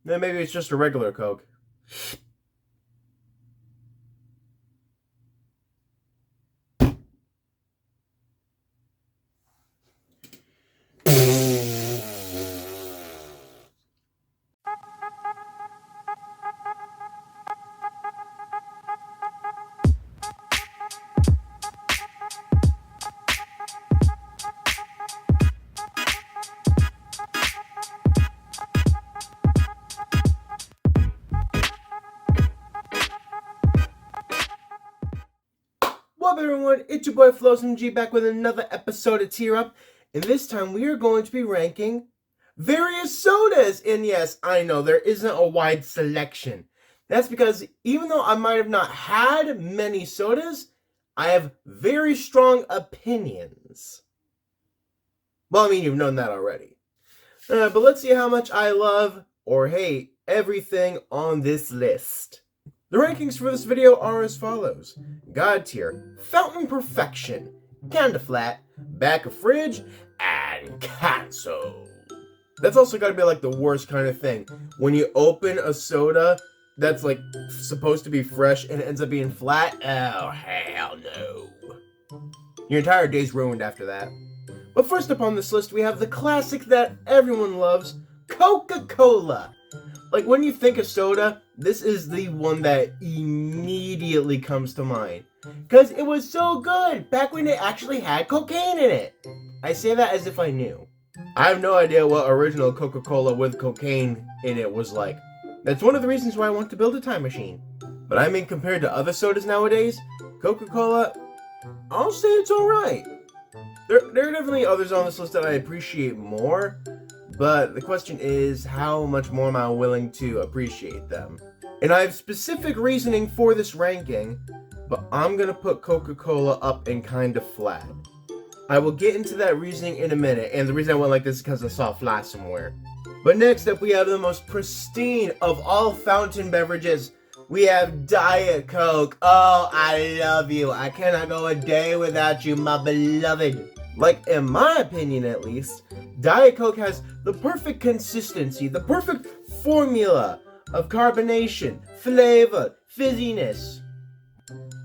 Then maybe it's just a regular Coke. What up, everyone? It's your boy Floz MG back with another episode of Tear Up, and this time we are going to be ranking various sodas. And yes, I know there isn't a wide selection. That's because even though I might have not had many sodas, I have very strong opinions. Well, I mean, you've known that already. But let's see how much I love or hate everything on this list. The rankings for this video are as follows: God tier, Fountain Perfection, Kinda Flat, Back of Fridge, and Cancel. That's also gotta be like the worst kind of thing. When you open a soda that's like supposed to be fresh and it ends up being flat, oh hell no. Your entire day's ruined after that. But first up on this list we have the classic that everyone loves, Coca-Cola. Like, when you think of soda, this is the one that immediately comes to mind. Because it was so good back when it actually had cocaine in it. I say that as if I knew. I have no idea what original Coca-Cola with cocaine in it was like. That's one of the reasons why I want to build a time machine. But I mean, compared to other sodas nowadays, Coca-Cola, I'll say it's alright. There are definitely others on this list that I appreciate more. But the question is, how much more am I willing to appreciate them? And I have specific reasoning for this ranking, but I'm gonna put Coca-Cola up in Kinda Flat. I will get into that reasoning in a minute, and the reason I went like this is because I saw a fly somewhere. But next up, we have the most pristine of all fountain beverages. We have Diet Coke. Oh, I love you. I cannot go a day without you, my beloved. Like, in my opinion at least, Diet Coke has the perfect consistency, the perfect formula of carbonation, flavor, fizziness.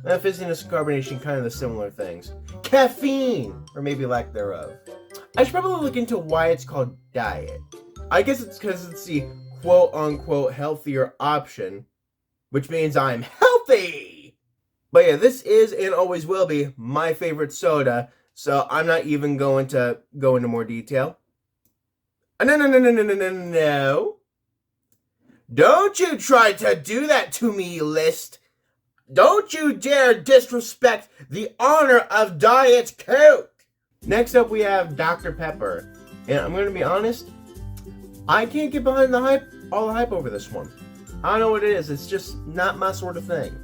Fizziness and carbonation, kind of the similar things. Caffeine, or maybe lack thereof. I should probably look into why it's called Diet. I guess it's because it's the quote-unquote healthier option, which means I'm healthy! But yeah, this is and always will be my favorite soda, so I'm not even going to go into more detail. No. Don't you try to do that to me, list. Don't you dare disrespect the honor of Diet Coke. Next up we have Dr. Pepper. And I'm going to be honest, I can't get behind the hype, all the hype over this one. I don't know what it is, it's just not my sort of thing.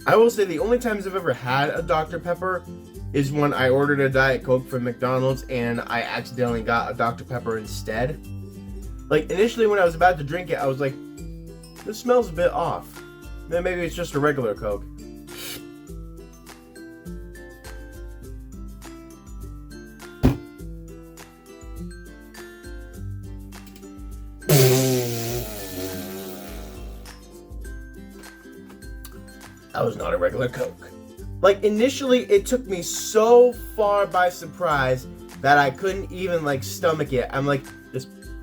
I will say the only times I've ever had a Dr. Pepper is when I ordered a Diet Coke from McDonald's and I accidentally got a Dr. Pepper instead. Like, initially when I was about to drink it, I was like, this smells a bit off. Then maybe it's just a regular Coke. That was not a regular Coke. Like, initially, it took me so far by surprise that I couldn't even, like, stomach it. I'm like,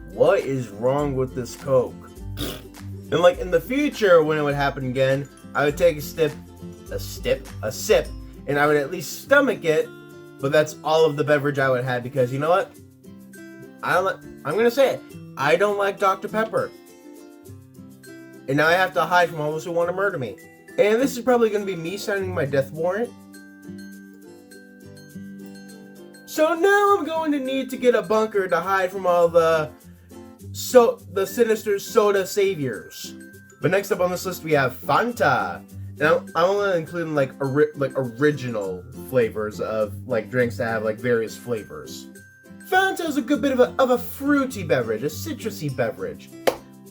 what is wrong with this Coke? And, like, in the future, when it would happen again, I would take a sip, and I would at least stomach it, but that's all of the beverage I would have, because, you know what? I'm gonna say it. I don't like Dr. Pepper. And now I have to hide from all those who want to murder me. And this is probably going to be me signing my death warrant. So now I'm going to need to get a bunker to hide from all the sinister soda saviors. But next up on this list we have Fanta. Now I'm only including like original flavors of like drinks that have like various flavors. Fanta is a good bit of a fruity beverage, a citrusy beverage.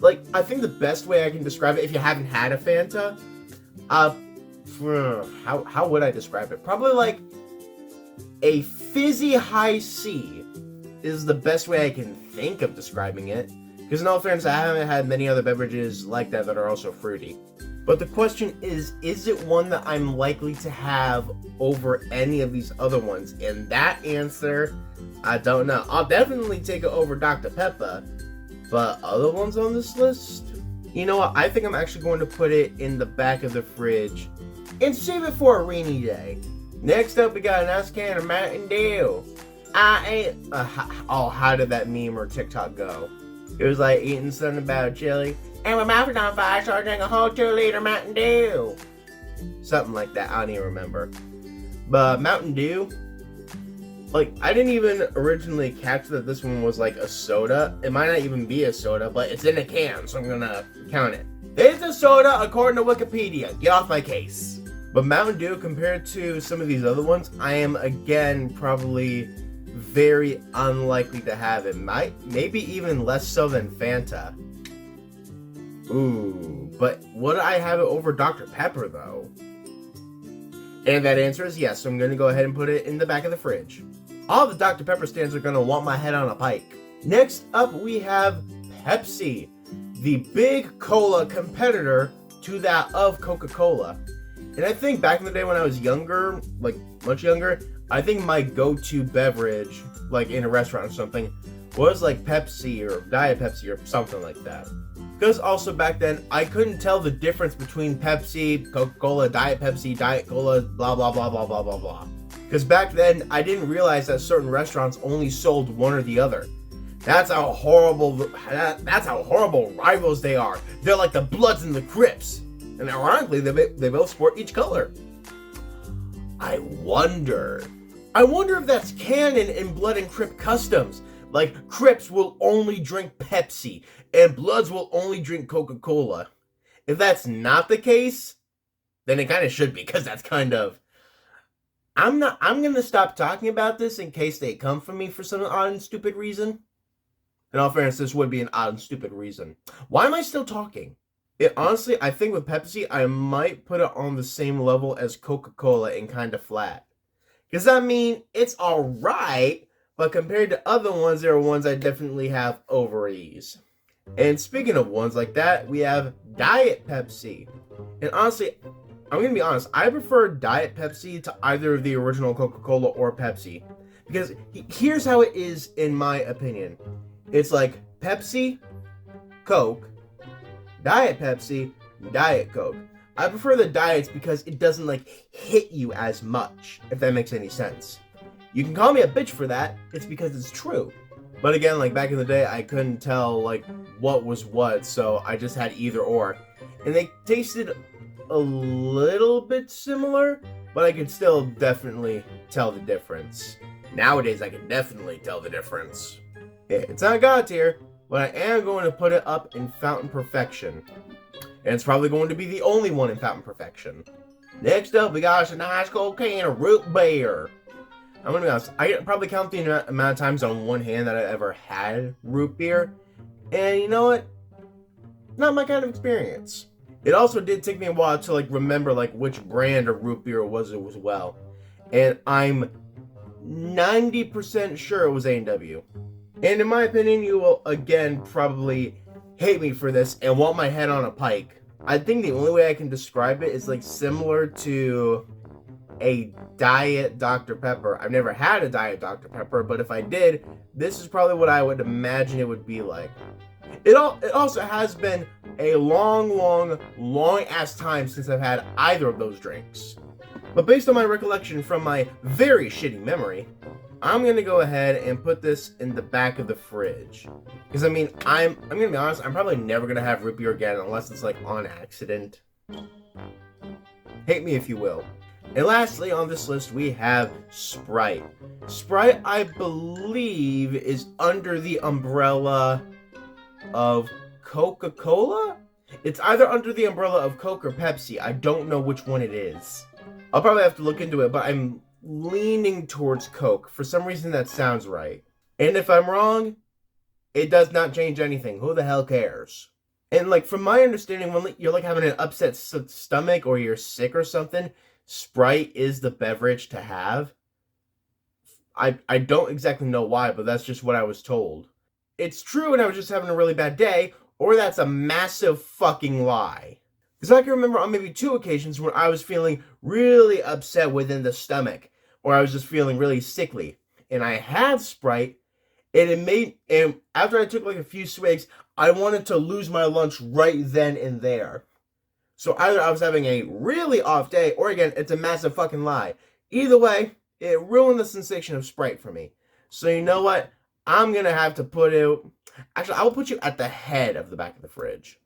Like, I think the best way I can describe it, if you haven't had a Fanta, how would I describe it? Probably like a fizzy high C is the best way I can think of describing it. Because in all fairness, I haven't had many other beverages like that are also fruity. But the question is it one that I'm likely to have over any of these other ones? And that answer, I don't know. I'll definitely take it over Dr. Pepper. But other ones on this list? You know what? I think I'm actually going to put it in the back of the fridge and save it for a rainy day. Next up, we got a nice can of Mountain Dew. How did that meme or TikTok go? It was like eating something about chili. And my mouth is on fire, so I drank a whole 2-liter Mountain Dew. Something like that, I don't even remember. But Mountain Dew, like, I didn't even originally catch that this one was like a soda. It might not even be a soda, but it's in a can, so I'm gonna count it. It's a soda according to Wikipedia. Get off my case. But Mountain Dew, compared to some of these other ones, I am, again, probably very unlikely to have it. Maybe even less so than Fanta. Ooh, but would I have it over Dr. Pepper, though? And that answer is yes, so I'm going to go ahead and put it in the back of the fridge. All the Dr. Pepper stands are going to want my head on a pike. Next up, we have Pepsi, the big cola competitor to that of Coca-Cola. And I think back in the day when I was younger, like much younger, I think my go-to beverage, like in a restaurant or something, was like Pepsi or Diet Pepsi or something like that. Because also back then, I couldn't tell the difference between Pepsi, Coca-Cola, Diet Pepsi, Diet Cola, blah, blah, blah, blah, blah, blah, blah. Because back then, I didn't realize that certain restaurants only sold one or the other. That's how horrible rivals they are. They're like the Bloods and the Crips. And ironically, they both sport each color. I wonder if that's canon in Blood and Crip customs. Like, Crips will only drink Pepsi, and Bloods will only drink Coca-Cola. If that's not the case, then it kind of should be, because that's kind of... I'm gonna stop talking about this in case they come for me for some odd and stupid reason. In all fairness, this would be an odd and stupid reason. Why am I still talking? Honestly, I think with Pepsi, I might put it on the same level as Coca-Cola and kind of flat. Because, I mean, it's alright, but compared to other ones, there are ones I definitely have over ease. And speaking of ones like that, we have Diet Pepsi. And honestly, I'm going to be honest, I prefer Diet Pepsi to either the original Coca-Cola or Pepsi. Because here's how it is in my opinion. It's like Pepsi, Coke, Diet Pepsi, Diet Coke. I prefer the diets because it doesn't like hit you as much, if that makes any sense. You can call me a bitch for that, it's because it's true. But again, like back in the day, I couldn't tell like what was what, so I just had either or. And they tasted a little bit similar, but I could still definitely tell the difference. Nowadays, I can definitely tell the difference. Yeah, it's not God tier, but I am going to put it up in Fountain Perfection. And it's probably going to be the only one in Fountain Perfection. Next up, we got a nice cold can of root beer. I'm going to be honest, I can probably count the amount of times on one hand that I ever had root beer. And you know what? Not my kind of experience. It also did take me a while to like remember like which brand of root beer it was as well. And I'm 90% sure it was A&W. And in my opinion, you will again probably hate me for this and want my head on a pike. I think the only way I can describe it is like similar to a Diet Dr. Pepper. I've never had a Diet Dr. Pepper, but if I did, this is probably what I would imagine it would be like. It also has been a long ass time since I've had either of those drinks. But based on my recollection from my very shitty memory, I'm gonna go ahead and put this in the back of the fridge. Because I mean, I'm gonna be honest, I'm probably never gonna have root beer again unless it's like on accident. Hate me if you will. And lastly on this list we have Sprite. Sprite, I believe, is under the umbrella of Coca-Cola? It's either under the umbrella of Coke or Pepsi. I don't know which one it is. I'll probably have to look into it, but I'm leaning towards Coke. For some reason that sounds right. And if I'm wrong, it does not change anything. Who the hell cares? And like from my understanding, when you're like having an upset stomach or you're sick or something, Sprite is the beverage to have. I don't exactly know why, but that's just what I was told. it's true and I was just having a really bad day, or that's a massive fucking lie. Because I can remember on maybe 2 occasions when I was feeling really upset within the stomach, or I was just feeling really sickly, and I had Sprite, and after I took like a few swigs, I wanted to lose my lunch right then and there. So either I was having a really off day, or again, it's a massive fucking lie. Either way, it ruined the sensation of Sprite for me. So you know what? I'm gonna have to put it. Actually, I will put you at the head of the back of the fridge.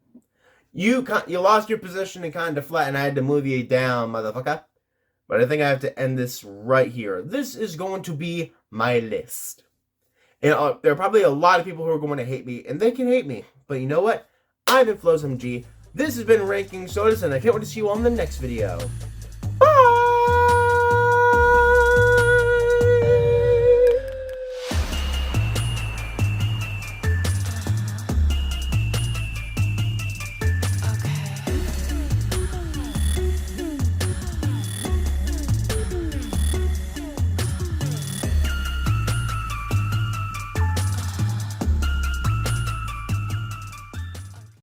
You lost your position and kind of flat, and I had to move you down, motherfucker. But I think I have to end this right here. This is going to be my list. And there are probably a lot of people who are going to hate me, and they can hate me. But you know what? I've been Floz MG. This has been Ranking Sodas, and I can't wait to see you on the next video.